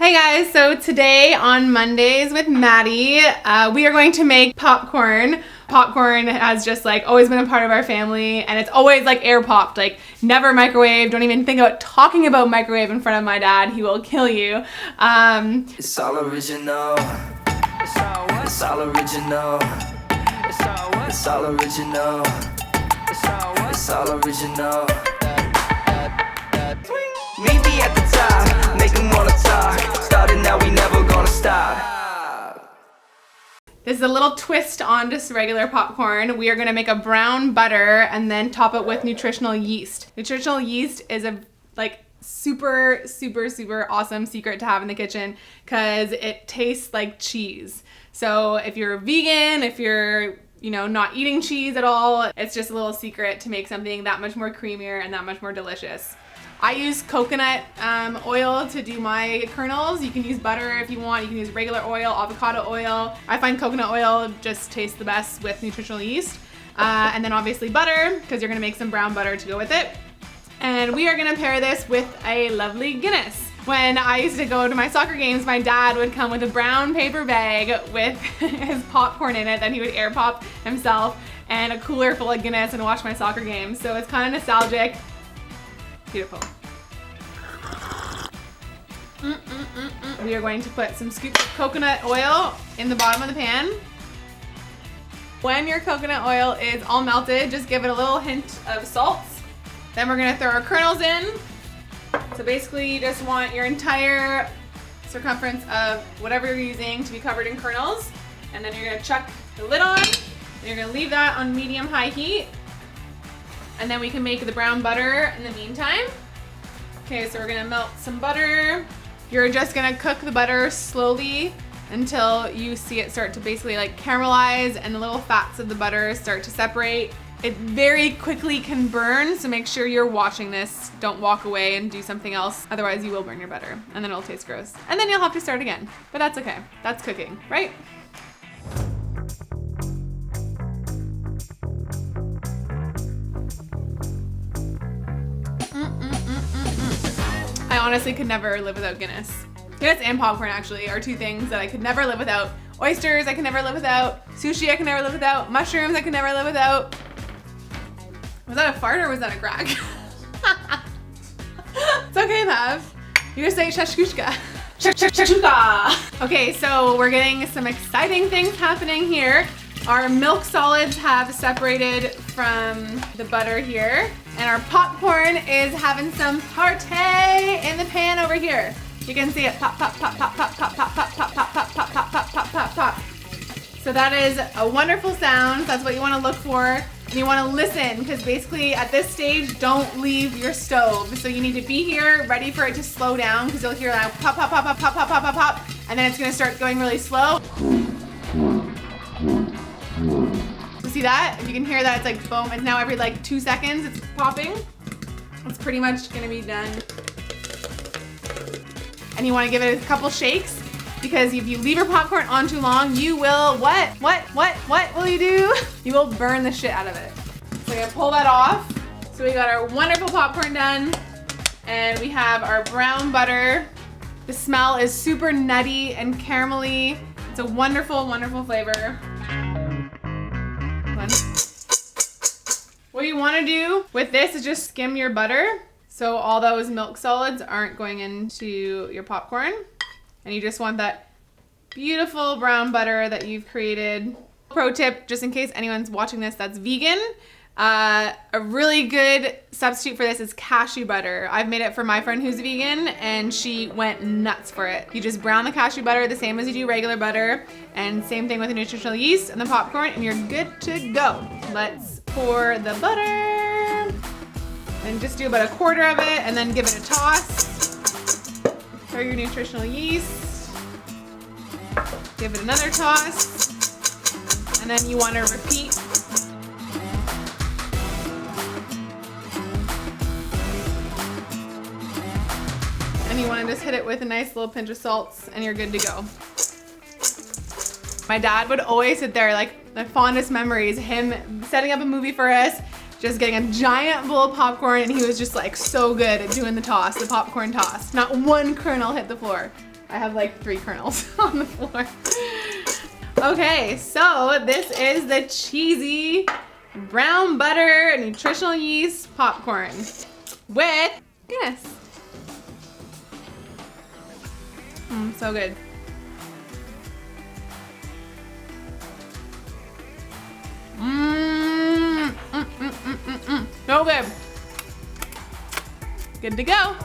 Hey guys, so today on Mondays with Maddie, we are going to make popcorn. Popcorn has just like always been a part of our family, and it's always like air popped, like never microwave. Don't even think about talking about microwave in front of my dad. He will kill you. It's all original. It's all original. It's all original. It's all original. Meet me at the top, make them wanna talk. Started now, we never gonna stop. This is a little twist on just regular popcorn. We are gonna make a brown butter and then top it with nutritional yeast. Nutritional yeast is a super awesome secret to have in the kitchen because it tastes like cheese. So if you're vegan, if you're not eating cheese at all, it's just a little secret to make something that much more creamier and that much more delicious. I use coconut oil to do my kernels. You can use butter if you want. You can use regular oil, avocado oil. I find coconut oil just tastes the best with nutritional yeast. And then obviously butter, because you're gonna make some brown butter to go with it. And we are gonna pair this with a lovely Guinness. When I used to go to my soccer games, my dad would come with a brown paper bag with his popcorn in it that he would air pop himself and a cooler full of Guinness and watch my soccer games. So it's kind of nostalgic. Beautiful. We are going to put some scoops of coconut oil in the bottom of the pan. When your coconut oil is all melted, just give it a little hint of salt. Then we're gonna throw our kernels in. So basically you just want your entire circumference of whatever you're using to be covered in kernels. And then you're gonna chuck the lid on. And you're gonna leave that on medium-high heat. And then we can make the brown butter in the meantime. Okay, so we're gonna melt some butter. You're just gonna cook the butter slowly until you see it start to basically like caramelize and the little fats of the butter start to separate. It very quickly can burn, so make sure you're watching this. Don't walk away and do something else, otherwise you will burn your butter and then it'll taste gross. And then you'll have to start again, but that's okay. That's cooking, right? I honestly could never live without Guinness. Guinness and popcorn actually are two things that I could never live without. Oysters I could never live without. Sushi I could never live without. Mushrooms I could never live without. Was that a fart or was that a crack? It's okay, Pav. You just say shashkushka. Shashkushka. Okay, so we're getting some exciting things happening here. Our milk solids have separated from the butter here. And our popcorn is having some party in the pan over here. You can see it pop, pop, pop, pop, pop, pop, pop, pop, pop, pop, pop, pop, pop, pop, pop, pop, pop. So that is a wonderful sound. That's what you want to look for. And you want to listen because basically at this stage, don't leave your stove. So you need to be here ready for it to slow down because you'll hear that pop, pop, pop, pop, pop, pop, pop, pop, pop. And then it's going to start going really slow. See that? If you can hear that, it's like boom. It's now every like 2 seconds it's popping. It's pretty much gonna be done. And you wanna give it a couple shakes because if you leave your popcorn on too long, you will, what will you do? You will burn the shit out of it. So we're gonna pull that off. So we got our wonderful popcorn done and we have our brown butter. The smell is super nutty and caramelly. It's a wonderful, wonderful flavor. What you want to do with this is just skim your butter so all those milk solids aren't going into your popcorn, and you just want that beautiful brown butter that you've created. Pro tip, just in case anyone's watching this that's vegan, a really good substitute for this is cashew butter. I've made it for my friend who's vegan and she went nuts for it. You just brown the cashew butter the same as you do regular butter, and same thing with the nutritional yeast and the popcorn, and you're good to go. Let's pour the butter and just do about a quarter of it and then give it a toss. Throw your nutritional yeast, give it another toss, and then you want to repeat. And you want to just hit it with a nice little pinch of salt and you're good to go. My dad would always sit there, like the fondest memories, him setting up a movie for us, just getting a giant bowl of popcorn, and he was just like so good at doing the toss, the popcorn toss. Not one kernel hit the floor. I have like 3 kernels on the floor. Okay, so this is the cheesy brown butter nutritional yeast popcorn with Guinness. So good. So good. Good to go.